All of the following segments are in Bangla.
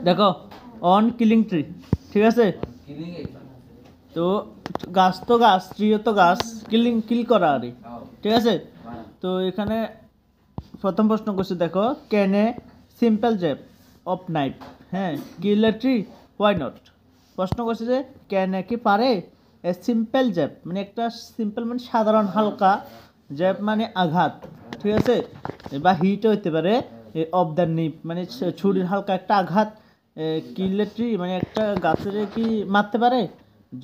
দেখো অন কিলিং ট্রি, ঠিক আছে। তো গাছ তো গাছ, ট্রিও তো গাছ, কিল করা আরে, ঠিক আছে। তো এখানে প্রথম প্রশ্ন করছে, দেখো can a simple jab of knife, হ্যাঁ, কিল এ ট্রি, হোয়াই নট। প্রশ্ন করছে যে ক্যান এ কি পারে, এ সিম্পল জ্যাব মানে একটা সিম্পল মানে সাধারণ হালকা, জ্যাব মানে আঘাত, ঠিক আছে, বা হিট হইতে পারে, অফ দ্য নিপ মানে ছুরির হালকা একটা আঘাত, কিল এ ট্রি মানে একটা গাছের কি মারতে পারে।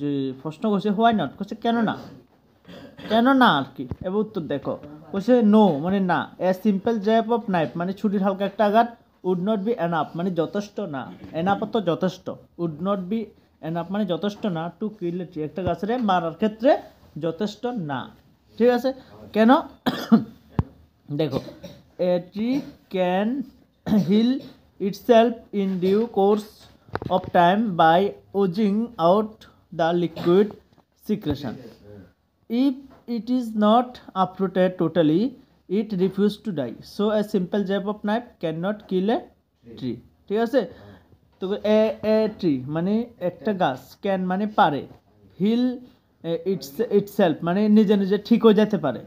যে প্রশ্ন করছে হোয়াই নট, করছে কেন না, কেন না আর কি। এবার উত্তর দেখো, বলছে নো মানে না, a simple jab of knife মানে ছুরির হালকা একটা আঘাত, উড নট বি এনাফ মানে যথেষ্ট না, এনাফ তো যথেষ্ট, উড নট বি এনাফ মানে যথেষ্ট না, টু কিল এ ট্রি একটা গাছের মারার ক্ষেত্রে যথেষ্ট না, ঠিক আছে। কেন দেখো, a tree can heal itself in due course of time by oozing out the liquid secretion. If it is not uprooted totally, it refuses to die. So a simple jab of knife cannot kill a tree. ঠিক আছে। তো এ ট্রি মানে একটা গাছ, ক্যান মানে পারে, হিল ইটসেলফ মানে নিজে নিজে ঠিক হয়ে যেতে পারে,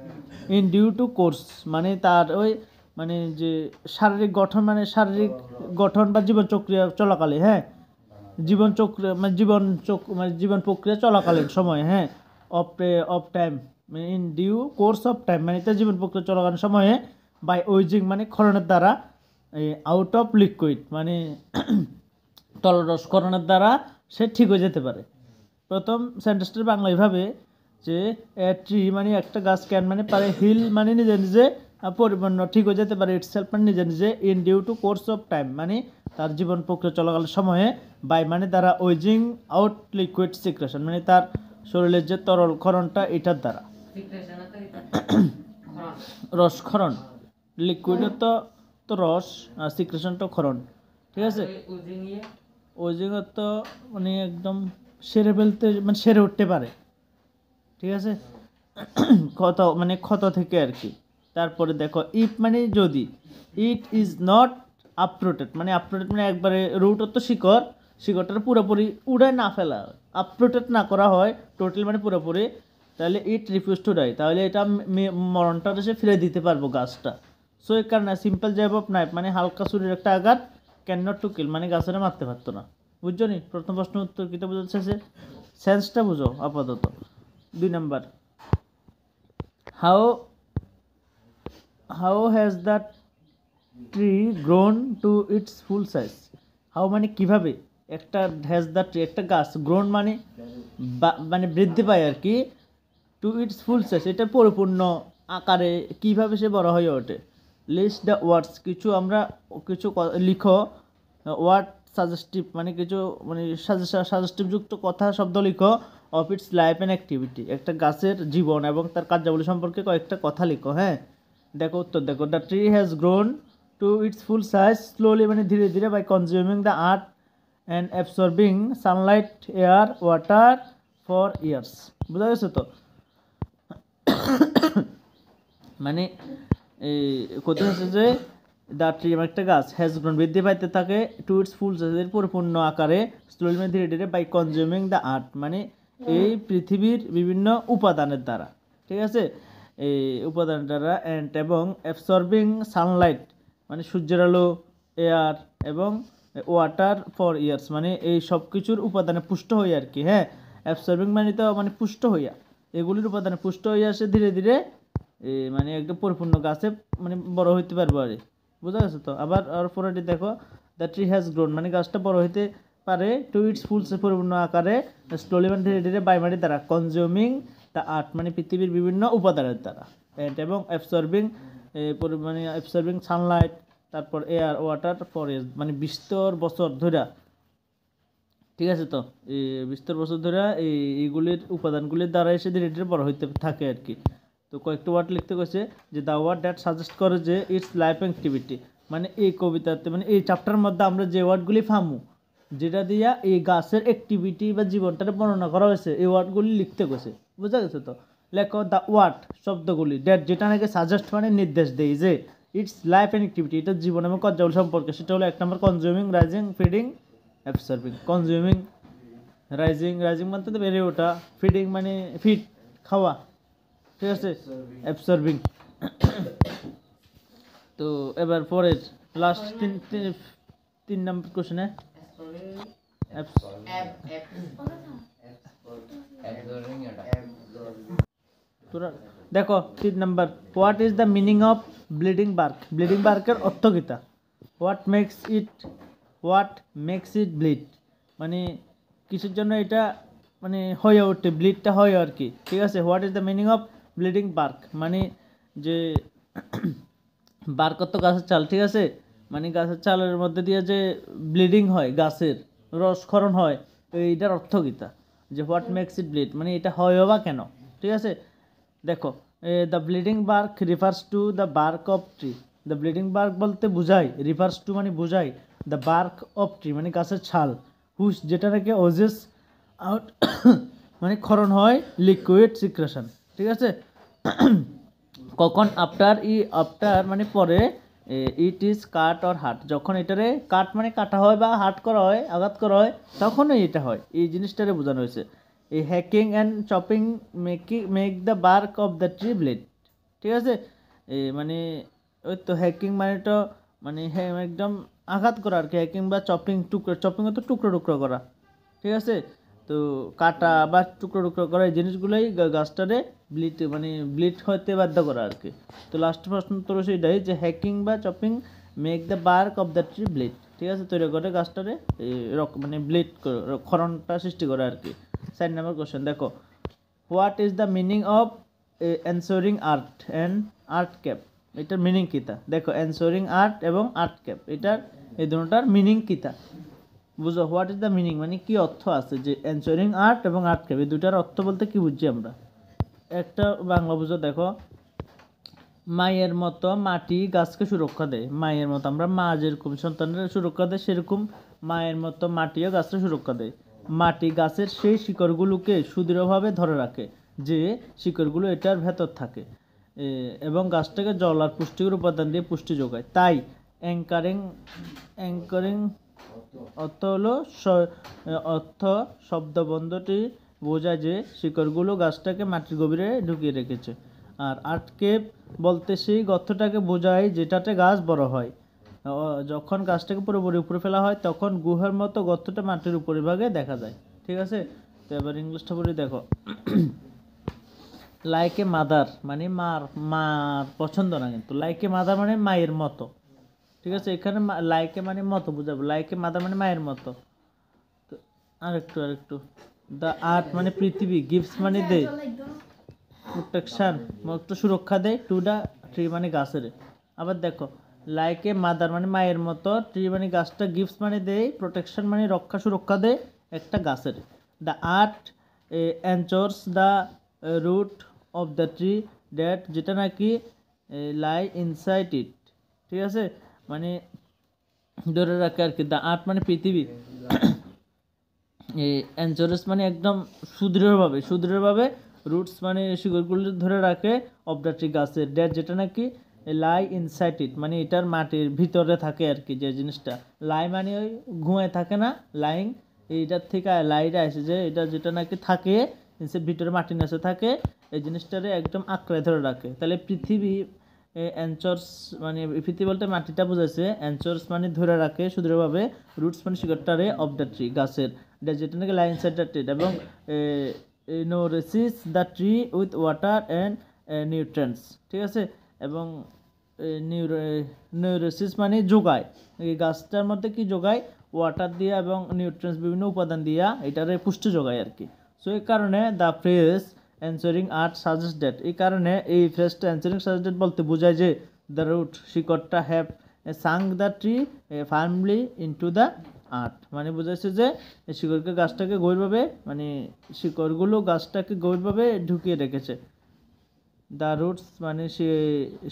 ইন ডিউ টু কোর্স মানে তার ওই মানে যে শারীরিক গঠন মানে শারীরিক গঠন বা জীবন চক্রিয়া চলাকালীন, হ্যাঁ, জীবন চক্র মানে জীবন প্রক্রিয়া চলাকালীন সময়ে, হ্যাঁ, অফ টাইম মানে in due course of time মানে তার জীবন প্রক্রিয়া চলাকালীন সময়ে, বাই ওয়েজিং মানে ক্ষরণের দ্বারা, আউট অফ লিকুইড মানে তলরসকরণের দ্বারা সে ঠিক হয়ে যেতে পারে। প্রথম সেন্টেন্সটার বাংলা এইভাবে যে ট্রি মানে একটা গাছ, ক্যান মানে পারে, হিল মানে নিজে নিজে পরিপূর্ণ ঠিক হয়ে যেতে পারে, ইটসেলফ মানে নিজে নিজে, in due to course of time মানে তার জীবন প্রক্রিয়া চলাকালীন সময়ে, বাই মানে দ্বারা, ওয়েজিং আউট লিকুইড সিক্রেশন মানে তার শরীরের যে তরল ক্ষরণটা এটার দ্বারা, রসক্ষরণ, লিকুইডের তো রস আর সিক্রেশন তো ক্ষরণ, ঠিক আছে। ওয়েজিংয়ের তো মানে একদম সেরে ফেলতে মানে সেরে উঠতে পারে, ঠিক আছে, ক্ষত থেকে আর কি। তারপরে দেখো ইফ মানে যদি, ইট ইজ নট আপরুটেড মানে একবারে রুট তো শিকড়টা পুরোপুরি উড়ে না ফেলা, আপরুটেড না করা হয় টোটাল মানে পুরোপুরি, তাহলে ইট রিফিউজ টু ডাই তাহলে এটা মরণটা সে ফিরে দিতে পারবো গাছটা। সো এই কারণে সিম্পল জ্যাব অফ নাইফ মানে হালকা ছুরির একটা আঘাত, ক্যান নট টু কিল মানে গাছেরা মারতে পারতো না। বুঝছো নি প্রথম প্রশ্ন উত্তর কিটা বোঝাচ্ছে, সেন্সটা বুঝো আপাতত। 2 number, how has the tree grown to its full size. How মানে কিভাবে, একটা হ্যাজ দ্য ট্রি একটা গাছ, গ্রোন মানে মানে বৃদ্ধি পায় আর কি, টু ইটস ফুল সাইজ এটা পরিপূর্ণ আকারে কিভাবে সে বড় হয়ে ওঠে। লিস্ট দ্য ওয়ার্ডস কিছু লিখো, ওয়ার্ড সাজেস্টিভ মানে কিছু মানে সাজেস্টিভ যুক্ত কথা শব্দ লিখো, of its life and activity একটা গাছের জীবন এবং তার কার্যাবলী সম্পর্কে কয়েকটা কথা লিখো, হ্যাঁ। দেখো উত্তর দেখো, the tree has grown to its full size slowly মানে ধীরে ধীরে, by consuming the earth and absorbing sunlight air water for years. বুঝা গেছে তো, মানে এই কথা হচ্ছে যে দ্য ট্রি একটা গাছ হ্যাজ গ্রোন বৃদ্ধি পাইতে থাকে, টু ইটস ফুল সাইজের পরিপূর্ণ আকারে, স্লোলি মানে ধীরে ধীরে, বাই কনজিউমিং দ্য আর্থ মানে এই পৃথিবীর বিভিন্ন উপাদানের দ্বারা, ঠিক আছে, এই উপাদানের দ্বারা, অ্যান্ড এবং অ্যাবসর্বিং সানলাইট মানে সূর্যের আলো, এয়ার এবং ওয়াটার ফর ইয়ার্স মানে এই সব কিছুর উপাদানে পুষ্ট হই আর কি, হ্যাঁ। অ্যাবসর্বিং মানে তো মানে পুষ্ট হইয়া, এগুলির উপাদানে পুষ্ট হইয়া আসে ধীরে ধীরে মানে একদম পরিপূর্ণ গাছে মানে বড় হইতে পারবো আর, বুঝা গেছে তো। আবার আর পরেরটি দেখো, দ্য ট্রি হ্যাজ গ্রোন মানে গাছটা বড় হইতে পারে, টু ইটস ফুল পরিপূর্ণ আকারে, স্লোলি মানে ধীরে ধীরে, বাই মানে দ্বারা, কনজিউমিং দ্য আর্থ মানে পৃথিবীর বিভিন্ন উপাদানের দ্বারা, এবং অ্যাবসর্বিং মানে অ্যাবসর্বিং সানলাইট, তারপর এয়ার ওয়াটার ফর ইয়ার্স মানে বিস্তর বছর ধরে, ঠিক আছে। তো এই বিস্তর বছর ধরে এইগুলির উপাদানগুলির দ্বারা এসে ধীরে ধীরে বড় হইতে থাকে আর কি। তো কয়েকটা ওয়ার্ড লিখতে গেছে যে দ্য ওয়ার্ড দ্যাট সাজেস্ট করে যে ইটস লাইফ অ্যাক্টিভিটি মানে এই কবিতাতে মানে এই চ্যাপ্টারের মধ্যে আমরা যে ওয়ার্ডগুলি পামু যেটা দিয়া এই গাছের অ্যাক্টিভিটি বা জীবনটাকে বর্ণনা করা হয়েছে এই ওয়ার্ডগুলি লিখতে গেছে, বুঝা গেছে তো। লেখো দ্য ওয়ার্ড শব্দগুলি, দ্যাট যেটা নাকি সাজেস্ট মানে নির্দেশ দেয় যে ইটস লাইফ অ্যান্ড অ্যাক্টিভিটি, এটা জীবন এবং কার্যাবলী সম্পর্কে। সেটা হলো 1 number consuming, rising, feeding, absorbing. Consuming, rising মানে তো বেড়ে ওঠা, ফিডিং মানে ফিড খাওয়া, ঠিক আছে, অ্যাবসর্বিং। তো এবার পরের লাস্ট 3 নম্বর কোশ্চেনে তোরা দেখো 3 number, what is the meaning of bleeding bark? Bleeding বার্কের অর্থ কিতা? হোয়াট মেক্স ইট ব্লিড, মানে কিসের জন্য এটা মানে হয়ে ওঠে, ব্লিডটা হয় আর কি, ঠিক আছে। What is the meaning of bleeding bark, মানে যে বার্ক তো গাছের চাল, ঠিক আছে, মানে গাছের চালের মধ্যে দিয়ে যে ব্লিডিং হয়, গাছের রসক্ষরণ হয়, তো এইটার অর্থ কিতা? যে হোয়াট মেক্স ইট ব্লিড, মানে এটা হয় বা কেন, ঠিক আছে। দেখো the bleeding bark refers to the bark of tree. The bleeding bark বলতে বুঝায়, রিফার্স টু মানে বুঝায়, দ্য বার্ক অফ ট্রি মানে গাছের ছাল, হুস যেটা নাকি ওজেস আউট মানে ক্ষরণ হয় লিকুইড সিক্রেশন, ঠিক আছে। কখন? আফটার মানে পরে, it is cut or heart, যখন এটারে কাট মানে কাটা হয় বা হার্ট করা হয়, আঘাত করা হয়, তখনই এটা হয়, এই জিনিসটারে বোঝানো হয়েছে। এই hacking and chopping make the bark of the tree bled, ঠিক আছে। মানে ওই তো হ্যাকিং মানে তো মানে একদম আঘাত করা আর কি, হ্যাকিং বা চপিং তো টুকরো টুকরো করা, ঠিক আছে। তো কাটা বা টুকরো টুকরো করা এই জিনিসগুলোই গাছটারে ব্লিড হতে বাধ্য করা আর কি। তো লাস্ট প্রশ্ন তো এটাই যে হ্যাকিং বা chopping make the bark of the tree bleed, ঠিক আছে, তৈরি করে গাছটারে মানে ব্লিড ক্ষরণটা সৃষ্টি করে আর কি। 4 নম্বর কোশ্চেন দেখো, what is the meaning of answering art and art cap, এটার মিনিং কিতা? দেখো অ্যানসারিং আর্ট এবং আর্ট ক্যাপ, এটার এই দুটোটার মিনিং কিতা বুঝো। হোয়াট ইজ দ্য মিনিং মানে কি অর্থ আছে, যে অ্যানসারিং আর্ট এবং আর্ট ক্যাপ, এই দুটার অর্থ বলতে কি বুঝছি আমরা? একটা বাংলা বুঝো, দেখো মায়ের মতো মাটি গাছকে সুরক্ষা দেয়, মায়ের মতো আমরা মা যেরকম সন্তানের সুরক্ষা দেয়, সেরকম মায়ের মতো মাটিও গাছকে সুরক্ষা দেয়। মাটি গাছের সেই শিকড়গুলোকে সুদৃঢ়ভাবে ধরে রাখে, যে শিকড়গুলো এটার ভেতর থাকে, এবং গাছটাকে জল আর পুষ্টিকর উপাদান দিয়ে পুষ্টি যোগায়। তাই অ্যাঙ্কারিং অর্থ শব্দবন্ধটি বোঝায় যে শিকড়গুলো গাছটাকে মাটির গভীরে ঢুকিয়ে রেখেছে। আর আর্টকেপ বলতে সেই গর্তটাকে বোঝায় যেটাতে গাছ বড় হয়। যখন গাছটাকে পুরোপুরি উপরে ফেলা হয় তখন গুহার মতো গর্তটা মাটির উপরের ভাগে দেখা যায়, ঠিক আছে। তো এবার ইংলিশটা বলি, দেখো লাইক এ মাদার মানে মার পছন্দ না, কিন্তু লাইক এ মাদার মানে মায়ের মতো, ঠিক আছে। এখানে লাইকে মানে মতো বুঝাবো, লাইকে মাদার মানে মায়ের মতো। তো আরেকটু দ্য আর্থ মানে পৃথিবী, গিফটস মানে দে, প্রোটেকশন একটু সুরক্ষা দেয়, টু দ্য ট্রি মানে গাছের। আবার দেখো লাইকে মাদার মানে মায়ের মতো, ট্রি মানে গাছটা, গিফটস মানে দেয়, প্রোটেকশন মানে সুরক্ষা দেয় একটা গাছের। The earth anchors the root of the tree that, যেটা নাকি লাই ইনসাইড ইট, ঠিক আছে, মানে ধরে রাখে আর কি। দ্য আর্থ মানে পৃথিবী, এনচোর্স মানে একদম সুদৃঢ়ভাবে, রুটস মানে শিকড়গুলো ধরে রাখে, অফ দ্য ট্রি গাছের, ড্যাট যেটা নাকি লাই ইনসাইড ইট মানে এটার মাটির ভিতরে থাকে আর কি, যে জিনিসটা লাই মানে ওই ঘুমায় থাকে না, লাইং, এইটার থেকে লাইটা আসে, যে এটা যেটা নাকি থাকে ভিতরে মাটির নিচে থাকে, এই জিনিসটারে একদম আঁকড়ে ধরে রাখে। তাহলে পৃথিবী অ্যানচোর্স মানে পৃথিবী বলতে মাটিটা বোঝাচ্ছে, অ্যানচোর্স মানে ধরে রাখে সুদৃঢ়ভাবে, রুটস মানে শিকড়টারে অফ দ্য ট্রি গাছের, যেটা নাকি লাইন সাইড দ্য ট্রি, এবং nourishes the tree with water and nutrients, ঠিক আছে। এবং নিউরিসিস মানে যোগায়, এই গাছটার মধ্যে কি যোগায়, ওয়াটার দিয়া এবং নিউট্রিয়েন্টস বিভিন্ন উপাদান দিয়া এটারে পুষ্টি যোগায় আর কি। সো এই কারণে the phrase answering art suggest that, এই কারণে এই ফ্রেজটা অ্যানসারিং সাজেস্ট ড্যাট বলতে বোঝায় যে দ্য রুট শিকড়টা have sunk the tree firmly into the earth, মানে বোঝাচ্ছে যে শিকড়কে গাছটাকে গভীরভাবে মানে শিকড়গুলো গাছটাকে গভীরভাবে ঢুকিয়ে রেখেছে। দ্য রুটস মানে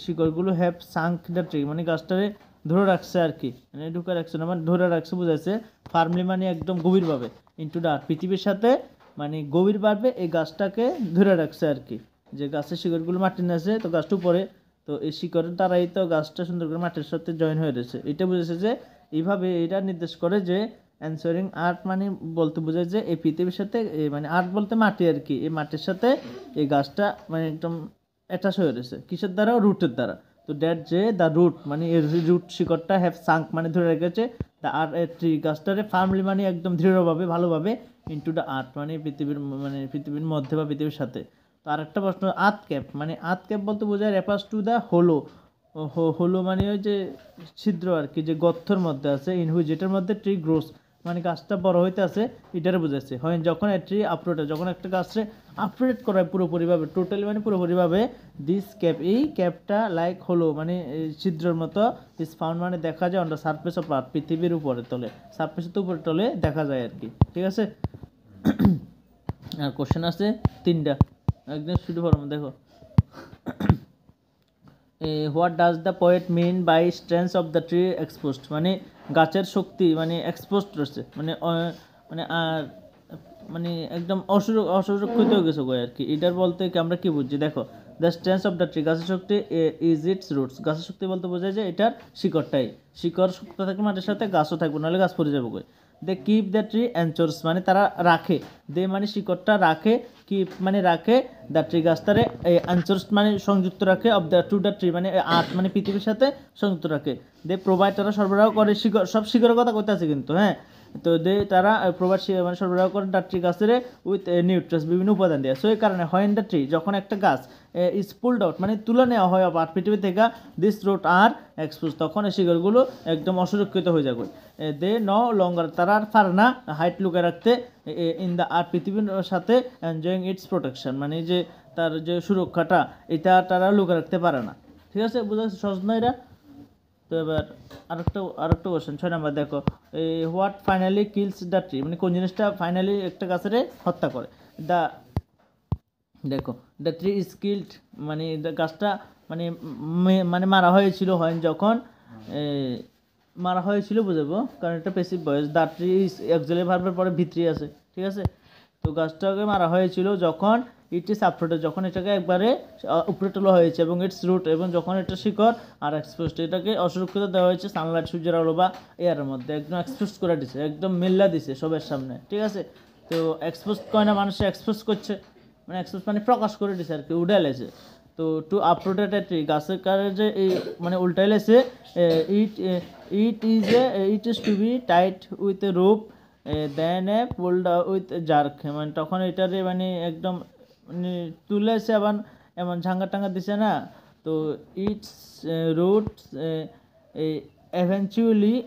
শিকড়গুলো হ্যাভ সাঙ্ক দ্য ট্রি মানে গাছটারে ধরে রাখছে আর কি, মানে ঢুকে রাখছে না মানে ধরে রাখছে বোঝাচ্ছে, ফার্মলি মানে একদম গভীরভাবে, ইনটু দ্য পৃথিবীর সাথে মানে গভীরভাবে এই গাছটাকে ধরে রাখছে আর কি, যে গাছের শিকড়গুলো মাটির নিচে, তো গাছটা উপরে, তো এই শিকড়ের দ্বারাই তো গাছটা সুন্দর করে মাটির সাথে জয়েন হয়ে রয়েছে। এটা বুঝেছে যে এইভাবে এটা নির্দেশ করে যে অ্যানসারিং আর্ট মানে বলতে বোঝায় যে এই পৃথিবীর সাথে মানে আর্ট বলতে মাটি আর কি, এই মাটির সাথে এই গাছটা মানে একদম অ্যাটাচ হয়ে রয়েছে কিসের দ্বারা, রুটের দ্বারা। তো দ্যাট যে দ্য রুট মানে এর রুট শিকড়টা হ্যাভ সাঙ্ক মানে ধরে রেখেছে দ্য আর্ট ট্রি গাছটারে ফার্মলি মানে একদম দৃঢ়ভাবে ভালোভাবে ইনটু দ্য আর্ট মানে পৃথিবীর মধ্যে বা পৃথিবীর সাথে। তো আরেকটা প্রশ্ন, আর্থ ক্যাপ মানে আর্থ ক্যাপ বলতে বোঝায় রেফার্স টু দ্য হোলো, হোলো মানে ওই যে ছিদ্র আর কি, যে গর্তের মধ্যে আছে ইন হুইচ যেটার মধ্যে ট্রি গ্রোস মানে গাছটা বড় হইতে আছে এটারে বোঝাচ্ছে। হয় যখন ট্রি আপরুট, যখন একটা গাছরে আপরুট করা হয় পুরোপুরিভাবে, টোটালি মানে পুরোপুরিভাবে, দিস ক্যাপ এই ক্যাপটা লাইক হলো মানে ছিদ্রের মতো, ইস ফাউন্ড মানে দেখা যায় on the surface of earth পৃথিবীর উপরে তলে, সারফেসের তো উপরে তলে দেখা যায় আর কি। ঠিক আছে। আর কোশ্চেন আছে 3টা, একদম শুরু করো দেখো। What does the poet mean by strength of the tree exposed মানে গাছের শক্তি মানে এক্সপোজড রয়েছে মানে মানে আর মানে একদম অসুরক্ষিত হয়ে গেছে আর কি। এটার বলতে কি আমরা কি বুঝছি দেখো, the strength of the tree গাছের শক্তি ইজ ইটস রুটস, গাছের শক্তি বলতে বোঝায় যে এটার শিকড়টাই, শিকড় শক্ত থাকবে মাটির সাথে গাছও থাকবে, নাহলে গাছ পড়ে যাবে। দে কিপ দ্য ট্রি অ্যানচোর্স মানে তারা রাখে, দে মানে শিকড়টা রাখে, কিপ মানে রাখে, দ্য ট্রি গাছটারে অ্যানচোর্স মানে সংযুক্ত রাখে, of the to the tree মানে আর্থ মানে পৃথিবীর সাথে সংযুক্ত রাখে। দে প্রোভাইড তারা সরবরাহ করে, শিকড় সব শিকড়ের কথা কইতে আছে কিন্তু হ্যাঁ। তো তারা প্রোভাইড মানে সরবরাহ করে দ্য ট্রি গাছের উইথ নিউট্রিয়েন্টস বিভিন্ন উপাদান দেয়। সো এই কারণে হয় ইন দ্য ট্রি যখন একটা গাছ ইজ পুলড আউট মানে তুলে নেওয়া হয় আবার পৃথিবী থেকে, দিস রুট আর এক্সপোজ তখন এই শিকড়গুলো একদম অসুরক্ষিত হয়ে যাবে। দে নো লঙ্গার তারা আর পারে না হাইট লুকে রাখতে ইন দ্য আর পৃথিবীর সাথে এনজয়িং ইটস প্রোটেকশন মানে যে তার যে সুরক্ষাটা এটা তারা লুকে রাখতে পারে না। ঠিক আছে, বুঝা যাচ্ছে সহজ না এটা। তো এবার আরেকটা কোশ্চেন 6 নাম্বার দেখো, what finally kills the tree মানে কোন জিনিসটা ফাইনালি একটা গাছের হত্যা করে। দ্য দেখো দ্য ট্রি ইজ কিল্ড মানে গাছটা মানে মানে মারা হয়েছিল হয় যখন মারা হয়েছিল বুঝাবো, কারণ এটা passive voice. The tree is auxiliary ভার্বের পরে ভিতরি আছে। ঠিক আছে, তো গাছটাকে মারা হয়েছিল যখন ইট ইজ আপরুটেড যখন এটাকে একবারে উপরে তোলা হয়েছে, এবং ইটস রুট এবং যখন এটা শিকড় আর এক্সপোজড এটাকে অসুরক্ষিত দেওয়া হয়েছে সানলাইট সূর্যের আলো বা এয়ারের মধ্যে, একদম এক্সপোজ করে দিছে, একদম মেল্লা দিছে সবের সামনে। ঠিক আছে, তো এক্সপোজ কয় না মানুষে এক্সপোজ করছে মানে এক্সপোজ মানে প্রকাশ করে দিছে আর কি, উঠে লেছে। তো টু আপরুটেড এ ট্রি গাছের কারে যে এই মানে উল্টাই লেছে, it is to be tight with a rope then a pulled with jerk মানে তখন এটারে মানে একদম মানে তুলেছে আবার এমন ঝাঙ্গা টাঙ্গা দিছে না। তো its root eventually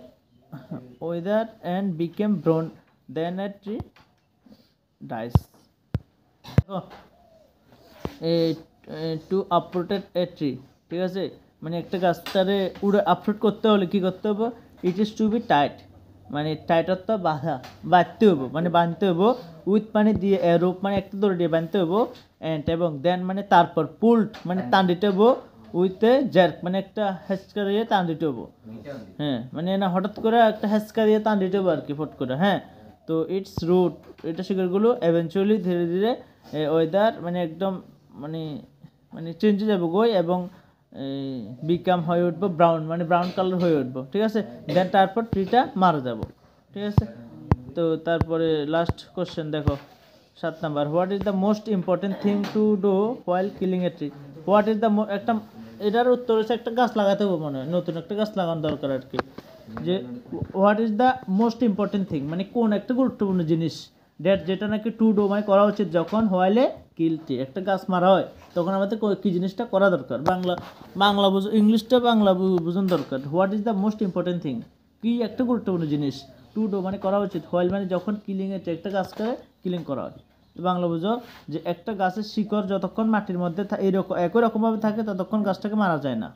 withered and became brown then a tree dies. To uprooted a tree ঠিক আছে, মানে একটা গাছটারে উড়ে আপরুট করতে হলে কী করতে হবে, it is to be tight মানে টাইট অর্থ বাঁধতে হবো মানে বাঁধতে হবো, উইথ মানে দিয়ে রোপ মানে একটা দড়ি দিয়ে বাঁধতে হবো, অ্যান্ড এবং দেন মানে তারপর পুল্ড মানে টান দিতে হবো, উইথ এ জ্যার্ক মানে একটা হেঁচকা দিয়ে টান দিতে হবো। হ্যাঁ মানে না হঠাৎ করে একটা হেঁচকা দিয়ে টান দিতে হবো আর কি ফট করে। হ্যাঁ, তো ইটস রুট এটা শিকড়গুলো এভেনচুয়ালি ধীরে ধীরে ওয়েদার মানে একদম মানে মানে চেঞ্জ হয়ে যাবে গই, এবং বিকাম হয়ে উঠবো ব্রাউন মানে ব্রাউন কালার হয়ে উঠবো। ঠিক আছে, দেন তারপর ট্রিটা মারা যাব। ঠিক আছে, তো তারপরে লাস্ট কোশ্চেন দেখো 7 number, what is the most important thing to do while killing a tree. What is the একটা এটার উত্তর হচ্ছে একটা গাছ লাগাতে হবে মনে হয়, নতুন একটা গাছ লাগানো দরকার আর কি। যে what is the most important thing মানে কোন একটা গুরুত্বপূর্ণ জিনিস ড্যাট যেটা নাকি টু ডু মানে করা উচিত যখন হোয়াইলে কিল ট্রি একটা গাছ মারা হয় তখন আমাদের কী জিনিসটা করা দরকার, বাংলা বুঝো ইংলিশটা বাংলা বুঝুন দরকার। What is the most important thing কি একটা গুরুত্বপূর্ণ জিনিস, টু ডু মানে করা উচিত, হোয়াইল মানে যখন কিলিংয়ে একটা গাছকে কিলিং করা হয়। তো বাংলা বুঝো যে একটা গাছের শিকড় যতক্ষণ মাটির মধ্যে এইরকম একই রকমভাবে থাকে ততক্ষণ গাছটাকে মারা যায় না।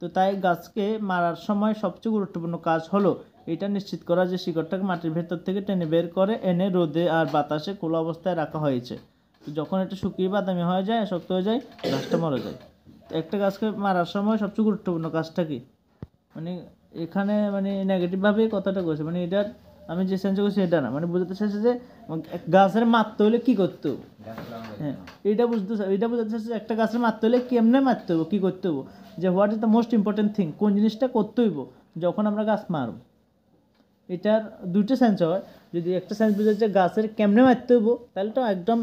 তো তাই গাছকে মারার সময় সবচেয়ে গুরুত্বপূর্ণ কাজ হলো এটা নিশ্চিত করা যে শিকড়টাকে মাটির ভেতর থেকে টেনে বের করে এনে রোদে আর বাতাসে খোলা অবস্থায় রাখা হয়েছে। তো যখন এটা শুকিয়ে বাদামি হয়ে যায় শক্ত হয়ে যায় গাছটা মরে যায়। তো একটা গাছকে মারার সময় সবচেয়ে গুরুত্বপূর্ণ কাজটা কি মানে এখানে মানে নেগেটিভভাবেই কথাটা কইছে মানে এটার আমি যে সেন্স করছি এটা না, মানে বুঝতে চাইছে যে গাছের মারতে হলে কি করতে হবে। হ্যাঁ, এটা বোঝাতে চাইছে একটা গাছের মারতে হলে কেমনে মারতে হবো, কি করতে হবো, যে what is the most important thing, কোন জিনিসটা করতে হইব যখন আমরা গাছ মারব। এটার দুটো সেন্স হয়। যদি একটা সেন্স বোঝাচ্ছে গাছের কেমনে মারতে হইব, তাহলে তো একদম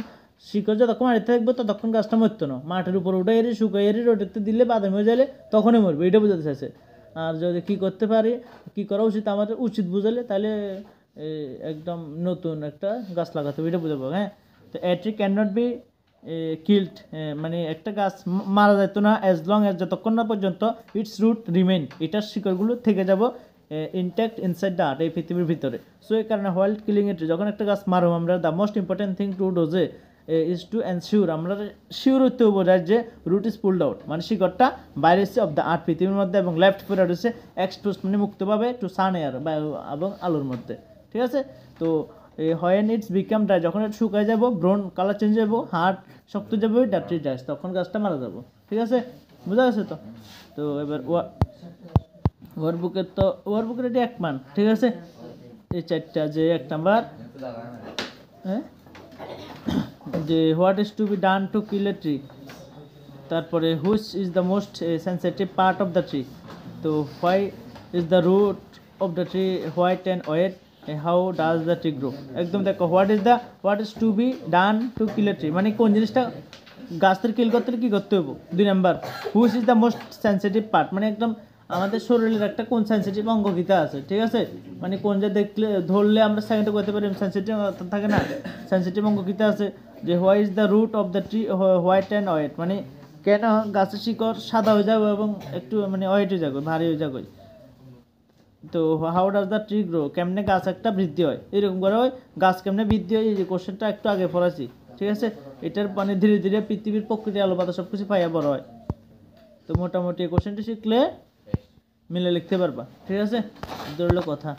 শিকড় যতক্ষণ মারতে থাকবে ততক্ষণ গাছটা মরতো না, মাটির উপর উঠে এরি শুকাই এরি রোদেতে দিলে বাদামি হয়ে গেলে তখনই মরবে, এটা বোঝাতে চাইছে। আর যদি কি করতে পারি, কি করা উচিত আমাদের উচিত বুঝালে, তাহলে একদম নতুন একটা গাছ লাগাতে হবে, এটা বোঝাবো। হ্যাঁ, তো এ tree can not be killed, মানে একটা গাছ মারা যেত না অ্যাজ লং অ্যাজ, যতক্ষণ না পর্যন্ত ইটস রুট রিমেইন, এটার শিকড়গুলো থেকে যাব ইনট্যাক্ট ইনসাইড দ্য আর্থ, এই পৃথিবীর ভিতরে। সো এই কারণে হোয়াইল কিলিং এ ট্রি, যখন একটা গাছ মারো আমরা, the most important thing to do is to ensure, আমরা শিওর হতে হবো যে রুট ইজ পুলড আউট, মানে শিকড়টা বাইরে এসে অফ দ্য আর্থ পৃথিবীর মধ্যে, এবং লেফট ফিরে হচ্ছে এক্সপোজ, মানে মুক্তভাবে টু সান এয়ার এবং আলোর মধ্যে। ঠিক আছে, তো হোয়েন ইটস বিকাম ড্রাই, যখন এটা শুকায় যাব, ব্রাউন কালার চেঞ্জ যাব, হার্ড শক্ত যাবে, দ্যাট ট্রি ডাইস, তখন গাছটা মারা যাব। ঠিক আছে, বোঝা গেছে তো। তো এবার ওয়ার্কবুকের এটি 1 মান। ঠিক আছে, এই 4টা, যে 1 নাম্বার হ্যাঁ যে what is to be done to kill a tree, তারপরে which is the most sensitive part of the tree, তো why is the root of the tree white and wet, how does the tree grow. একদম দেখো, what is to be done to kill a tree, মানে কোন জিনিসটা গাছের কিল করতে হলে কী করতে হবে। 2 number, which is the most sensitive part, মানে একদম আমাদের শরীরের একটা কোন সেন্সিটিভ অঙ্গ গীতা আছে। ঠিক আছে, মানে কোন যে দেখলে ধরলে আমরা সেকেন্ডে করতে পারি, সেন্সিটিভ থাকে না, সেন্সিটিভ অঙ্গ গীতা আছে। যে why is the root of the tree white and wet, মানে কেন গাছের শিকড় সাদা হয়ে যাবে এবং একটু মানে ওয়েট হয়ে যাবে, ভারী হয়ে যাবে। তো how does the tree grow, কেমনে গাছ একটা বৃদ্ধি হয়, এরকম করে হয় গাছ কেমনে বৃদ্ধি হয়, এই যে কোশ্চেনটা একটু আগে পড়াছি। ঠিক আছে, এটার মানে ধীরে ধীরে পৃথিবীর প্রকৃতি আলো বাতাস সব কিছু পাইয়া বড় হয়। তো মোটামুটি এই কোশ্চেনটি শিখলে মিলে লিখতে পারবা। ঠিক আছে, ধরলো কথা।